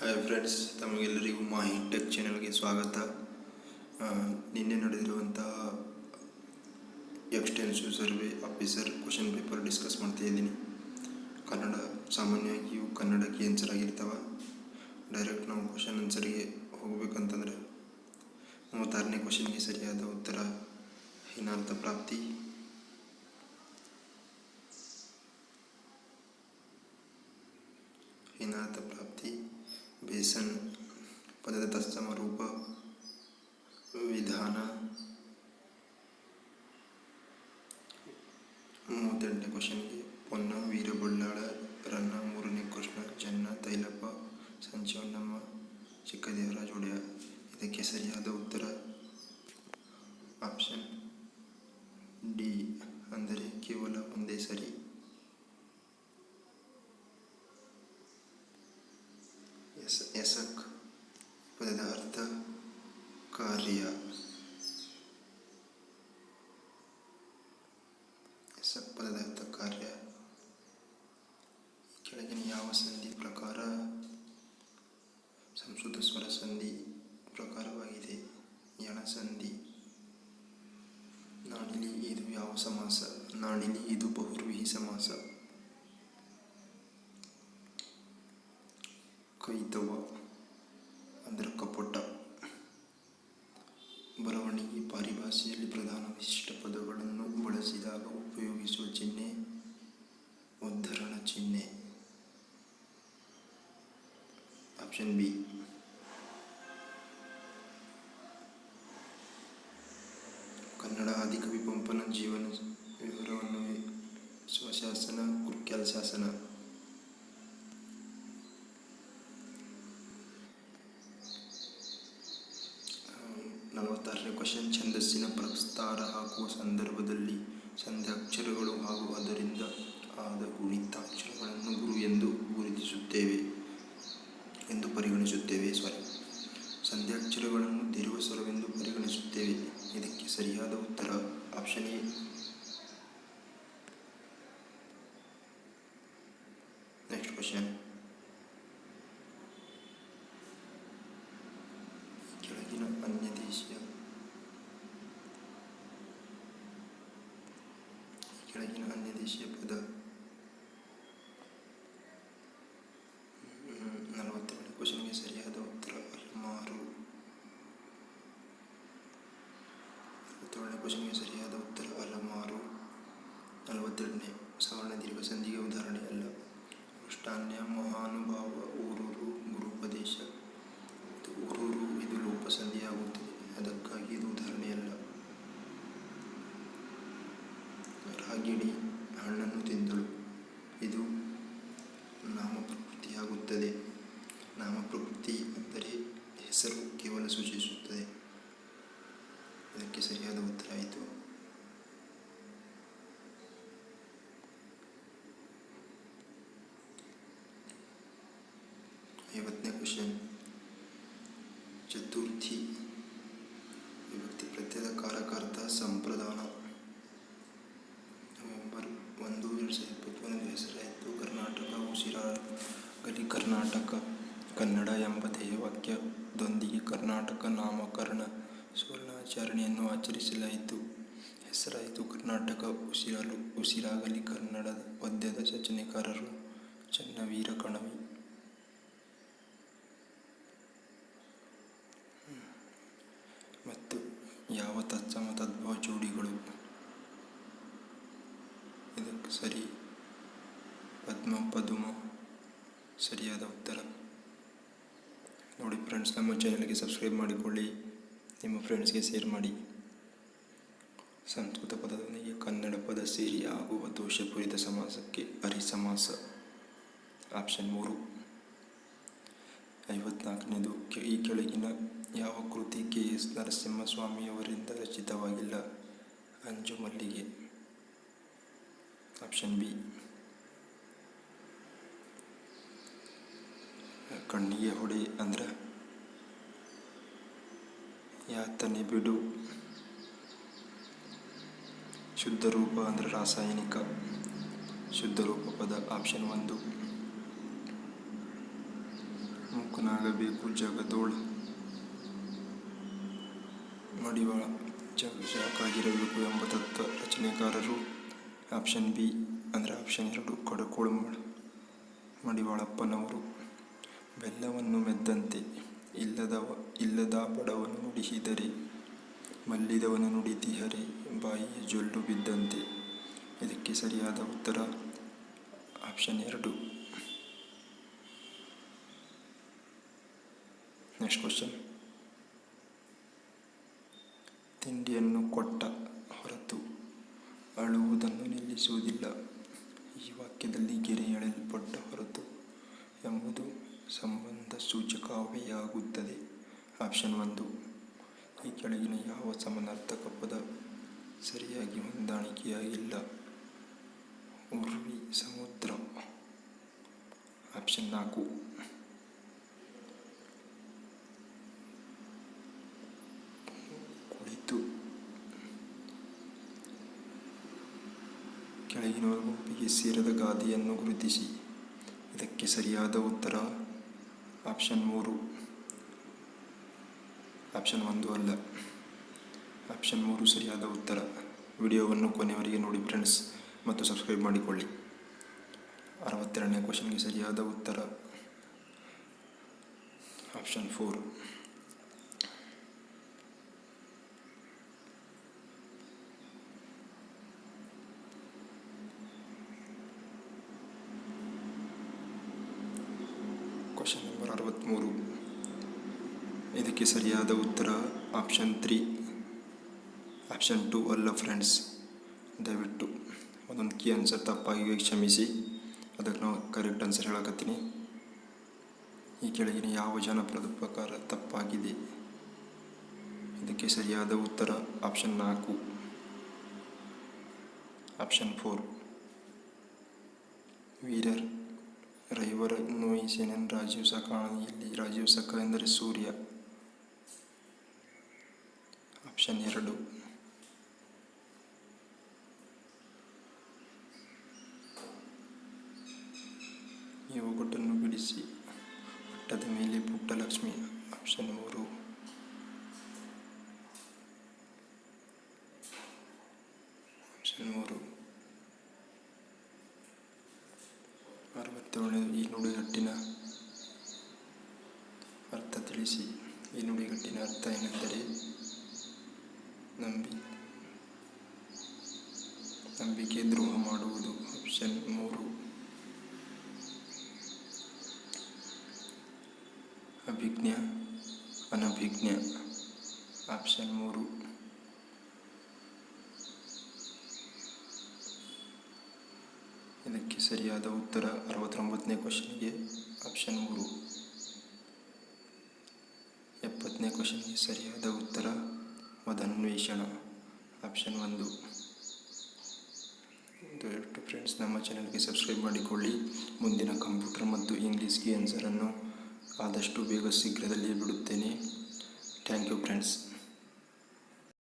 Hi friends, ತಮಗೆಲ್ಲರಿಗೂ Mahi tech ಚಾನೆಲ್ಗೆ ಸ್ವಾಗತ. ನಿನ್ನೆ ನಡೆದಿರುವಂತಹ extensive survey officer question paper discuss ಮಾಡ್ತಾ ಇದ್ದೀನಿ. ಕನ್ನಡ ಸಾಮಾನ್ಯವಾಗಿ ಇವು ಕನ್ನಡಕ್ಕೆ ಆನ್ಸರ್ ಆಗಿರ್ತಾವೆ. ಡೈರೆಕ್ಟ್ ನಾವು ಕ್ವಶನ್ ಆನ್ಸರಿಗೆ ಹೋಗಬೇಕಂತಂದರೆ 36ನೇ ಕ್ವಶನ್ಗೆ ಸರಿಯಾದ ಉತ್ತರ ಹೀನಾರ್ಥ ಪ್ರಾಪ್ತಿ. ಹೀನಾರ್ಥ ಪ್ರಾಪ್ತಿ ಬೇಸನ್ ಪದದ ತತ್ಸಮ ರೂಪ ವಿಧಾನ. 38ನೇ ಕ್ವಶನ್ಗೆ ಪೊನ್ನ ವೀರ ಬಳ್ಳಾಳ ರನ್ನ ಮೂರನೇ ಕೃಷ್ಣ ಚೆನ್ನ ತೈಲಪ್ಪ ಸಂಚವಣ್ಣಮ್ಮ ಚಿಕ್ಕದೇವರಾಜ ಒಡೆಯ. ಇದಕ್ಕೆ ಸರಿಯಾದ ಉತ್ತರ ಆಪ್ಷನ್ ಡಿ, ಅಂದರೆ ಕೇವಲ ಒಂದೇ ಸರಿ. ಎಸಕ್ ಪದದ ಅರ್ಥ ಕಾರ್ಯ. ಎಸಕ್ ಪದದ ಅರ್ಥ ಕಾರ್ಯ. ಕೆಳಗಿನ ಯಾವ ಸಂಧಿ ಪ್ರಕಾರ ಸಂಸ್ಕೃತ ಸ್ವರ ಸಂಧಿ ಪ್ರಕಾರವಾಗಿದೆ? ಯಣ ಸಂಧಿ. ನಾಣಿಲಿ ಇದು ಯಾವ ಸಮಾಸ? ನಾಣಿಲಿ ಇದು ಬಹುವ್ರೀಹಿ ಸಮಾಸ. ಕೈತವ ಅಂದರೆ ಕಪಟ. ಬರವಣಿಗೆ ಪರಿಭಾಷೆಯಲ್ಲಿ ಪ್ರಧಾನ ವಿಶಿಷ್ಟ ಪದಗಳನ್ನು ಬಳಸಿದಾಗ ಉಪಯೋಗಿಸುವ ಚಿಹ್ನೆ ಉದ್ಧರಣ ಚಿಹ್ನೆ. Option B. ಕನ್ನಡ ಆದಿಕವಿ ಪಂಪನ ಜೀವನ ವಿವರವನ್ನು ಸ್ವಶಾಸನ ಕುರ್ಕ್ಯಾಲ ಶಾಸನ. 46ನೇ ಕ್ವಶನ್, ಛಂದಸ್ಸಿನ ಪ್ರಸ್ತಾರ ಹಾಕುವ ಸಂದರ್ಭದಲ್ಲಿ ಸಂಧ್ಯಾಕ್ಷರಗಳು ಹಾಗೂ ಅದರಿಂದ ಆದ ಗುಣಿತಾಕ್ಷರಗಳನ್ನು ಗುರು ಎಂದು ಪರಿಗಣಿಸುತ್ತೇವೆ. ಸಂಧ್ಯಾಕ್ಷರಗಳನ್ನು ದೀರ್ಘ ಸ್ವರವೆಂದು ಪರಿಗಣಿಸುತ್ತೇವೆ. ಇದಕ್ಕೆ ಸರಿಯಾದ ಉತ್ತರ ಆಪ್ಷನ್ ಎ. ನೆಕ್ಸ್ಟ್ ಕ್ವಶನ್, ಕೆಳಗಿನ ಅನ್ಯದೇಶೀಯ ಪದ. 47ನೇ ಕ್ವಶನ್ಗೆ ಸರಿಯಾದ ಉತ್ತರ ಅಲ್ಮಾರು. 42ನೇ ಸವರ್ಣ ದೀರ್ಘ ಸಂಧಿಗೆ ಉದಾಹರಣೆ ಅಲ್ಲ. ಮೃಷ್ಟಾನ್ಯ ಮಹಾನುಭಾವ ಊರೂರು ಗುರುಪದೇಶ. ಊರೂರು ಇದು ಲೋಪ ಸಂಧಿಯಾಗುತ್ತದೆ, ಅದಕ್ಕಾಗಿ ಇದು ಉದಾಹರಣೆಯಲ್ಲ. ರಾಗಿಣಿ ಹಣ್ಣನ್ನು ತಿಂದಳು, ಇದು ನಾಮಪ್ರಕೃತಿಯಾಗುತ್ತದೆ. ನಾಮಪ್ರಕೃತಿ ಅಂದರೆ ಹೆಸರು ಕೇವಲ ಸೂಚಿಸುತ್ತದೆ. ಇದಕ್ಕೆ ಸರಿಯಾದ ಉತ್ತರ ಆಯಿತು. 50ನೇ ಕ್ವಶನ್, ಚತುರ್ಥಿ ವಿಭಕ್ತಿ ಪ್ರತ್ಯಯದ ಕಾರಕಾರ್ಥ ಸಂಪ್ರದಾನ. ನವೆಂಬರ್ 1, 2021 ಹೆಸರಾಯಿತು ಕರ್ನಾಟಕ ಉಸಿರಾಗಲಿ ಕರ್ನಾಟಕ ಕನ್ನಡ ಎಂಬ ಧ್ಯೇಯವಾಕ್ಯದೊಂದಿಗೆ ಕರ್ನಾಟಕ ನಾಮಕರಣ ಸುವರ್ಣಾಚರಣೆಯನ್ನು ಆಚರಿಸಲಾಯಿತು. ಹೆಸರಾಯಿತು ಕರ್ನಾಟಕ ಉಸಿರಾಗಲಿ ಕನ್ನಡದ ಪದ್ಯದ ರಚನೆಕಾರರು ಚನ್ನವೀರ ಕಣವಿ. ಮತ್ತು ಯಾವ ತತ್ಸಮ ತದ್ಭವ ಜೋಡಿಗಳು? ಇದಕ್ಕೆ ಸರಿ ಪದ್ಮ ಪದುಮ ಸರಿಯಾದ ಉತ್ತರ. ನೋಡಿ ಫ್ರೆಂಡ್ಸ್, ನಮ್ಮ ಚಾನಲ್ಗೆ ಸಬ್ಸ್ಕ್ರೈಬ್ ಮಾಡಿಕೊಳ್ಳಿ, ನಿಮ್ಮ ಫ್ರೆಂಡ್ಸ್ಗೆ ಶೇರ್ ಮಾಡಿ. ಸಂಸ್ಕೃತ ಪದದೊಂದಿಗೆ ಕನ್ನಡ ಪದ ಸೇರಿ ಆಗುವ ದೋಷಪೂರಿತ ಸಮಾಸಕ್ಕೆ ಅರಿಸಮಾಸ. ಆಪ್ಷನ್ 3. 54ನೇದು, ಈ ಕೆಳಗಿನ ಯಾವ ಕೃತಿ ಕೆ.ಎಸ್. ನರಸಿಂಹಸ್ವಾಮಿಯವರಿಂದ ರಚಿತವಾಗಿಲ್ಲ? ಅಂಜು ಮಲ್ಲಿಗೆ. Option B. ಕಣ್ಣಿಗೆ ಹೊಡೆ ಅಂದ್ರೆ ಯಾತನೆ ಬಿಡು. ಶುದ್ಧ ರೂಪ ಅಂದರೆ ರಾಸಾಯನಿಕ. ಶುದ್ಧ ರೂಪ ಪದ ಆಪ್ಷನ್ 1. ಮುಕುನ ಏನಾಗಬೇಕು ಜಗದೋಳ್ ಮಡಿವಾಳ ಯಾಕಾಗಿರಬೇಕು ಎಂಬ ತತ್ವ ರಚನೆಕಾರರು. ಆಪ್ಷನ್ ಬಿ ಅಂದರೆ ಆಪ್ಷನ್ 2 ಕಡಕೋಳ ಮಡಿವಾಳಪ್ಪನವರು. ಬೆಲ್ಲವನ್ನು ಮೆದ್ದಂತೆ ಇಲ್ಲದ ಬಡವನು ನುಡಿಸಿದರೆ ಮಲ್ಲಿದವನು ನುಡಿದಿಹರೆ ಬಾಯಿಯ ಜೊಲ್ಲು ಬಿದ್ದಂತೆ. ಇದಕ್ಕೆ ಸರಿಯಾದ ಉತ್ತರ ಆಪ್ಷನ್ 2. Next question. ತಿಂಡಿಯನ್ನು ಕೊಟ್ಟ ಹೊರತು ಅಳುವುದನ್ನು ನಿಲ್ಲಿಸುವುದಿಲ್ಲ. ಈ ವಾಕ್ಯದಲ್ಲಿ ಗೆರೆ ಎಳೆಯಲ್ಪಟ್ಟ ಹೊರತು ಎಂಬುದು ಸಂಬಂಧ ಸೂಚಕವಾಗುತ್ತದೆ. ಆಪ್ಷನ್ 1. ಈ ಕೆಳಗಿನ ಯಾವ ಸಮಾನಾರ್ಥಕ ಪದ ಸರಿಯಾಗಿ ಹೊಂದಾಣಿಕೆಯಾಗಿಲ್ಲ? ಉರ್ವಿ ಸಮುದ್ರ. ಆಪ್ಷನ್ 4. ಕುಳಿತು. ಕೆಳಗಿನ ಗುಂಪಿಗೆ ಸೇರದ ಗಾದೆಯನ್ನು ಗುರುತಿಸಿ. ಇದಕ್ಕೆ ಸರಿಯಾದ ಉತ್ತರ ಆಪ್ಷನ್ 3. ಆಪ್ಷನ್ 1 ಅಲ್ಲ, ಆಪ್ಷನ್ 3 ಸರಿಯಾದ ಉತ್ತರ. ವಿಡಿಯೋವನ್ನು ಕೊನೆಯವರೆಗೆ ನೋಡಿ ಫ್ರೆಂಡ್ಸ್ ಮತ್ತು ಸಬ್ಸ್ಕ್ರೈಬ್ ಮಾಡಿಕೊಳ್ಳಿ. 62ನೇ ಕ್ವಶನ್ಗೆ ಸರಿಯಾದ ಉತ್ತರ ಆಪ್ಷನ್ 4. Question number 63. ಇದಕ್ಕೆ ಸರಿಯಾದ ಉತ್ತರ ಆಪ್ಷನ್ 3. ಆಪ್ಷನ್ 2 ಅಲ್ಲ ಫ್ರೆಂಡ್ಸ್. ದಯವಿಟ್ಟು ಒಂದೊಂದು ಕೀ ಆನ್ಸರ್ ತಪ್ಪಾಗಿವೆ, ಕ್ಷಮಿಸಿ. ಅದಕ್ಕೆ ನಾವು ಕರೆಕ್ಟ್ ಆನ್ಸರ್ ಹೇಳಕತ್ತೀನಿ. ಈ ಕೆಳಗಿನ ಯಾವ ಜಾನಪದ ಪ್ರಕಾರ ತಪ್ಪಾಗಿದೆ? ಇದಕ್ಕೆ ಸರಿಯಾದ ಉತ್ತರ ಆಪ್ಷನ್ 4. ಆಪ್ಷನ್ 4. ವೀರರ್ ರೈವರ ನೋಯಿಸೇನನ್ ರಾಜೀವ್ ಸಕಾಣಿಯಲ್ಲಿ. ರಾಜೀವ್ ಸಕ ಎಂದರೆ ಸೂರ್ಯ. ಆಪ್ಷನ್ 2. ಈ ಒಗಟನ್ನು ಬಿಡಿಸಿ ಪಟ್ಟದ ಮೇಲೆ ಪುಟ್ಟಲಕ್ಷ್ಮಿ. ಆಪ್ಷನ್ 3. ಆಪ್ಷನ್ 3. 67. ಈ ನುಡಿಗಟ್ಟಿನ ಅರ್ಥ ತಿಳಿಸಿ. ಈ ನುಡಿಗಟ್ಟಿನ ಅರ್ಥ ಏನೆಂದರೆ ನಂಬಿಕೆ ದ್ರೋಹ ಮಾಡುವುದು. ಆಪ್ಷನ್ 3. ಅಭಿಜ್ಞ ಅನಭಿಜ್ಞ. ಆಪ್ಷನ್ 3. ಇದಕ್ಕೆ ಸರಿಯಾದ ಉತ್ತರ 69ನೇ ಕ್ವಶನ್ಗೆ ಆಪ್ಷನ್ 3. 70ನೇ ಕ್ವಶನ್ಗೆ ಸರಿಯಾದ ಉತ್ತರ ಮದನ್ವೇಷಣ. ಆಪ್ಷನ್ 1. ದಯವಿಟ್ಟು ಫ್ರೆಂಡ್ಸ್ ನಮ್ಮ ಚಾನಲ್ಗೆ ಸಬ್ಸ್ಕ್ರೈಬ್ ಮಾಡಿಕೊಳ್ಳಿ. ಮುಂದಿನ ಕಂಪ್ಯೂಟರ್ ಮತ್ತು ಇಂಗ್ಲೀಷ್ಗೆ ಆನ್ಸರನ್ನು ಆದಷ್ಟು ಬೇಗ ಶೀಘ್ರದಲ್ಲಿಯೇ ಬಿಡುತ್ತೇನೆ. Thank you friends.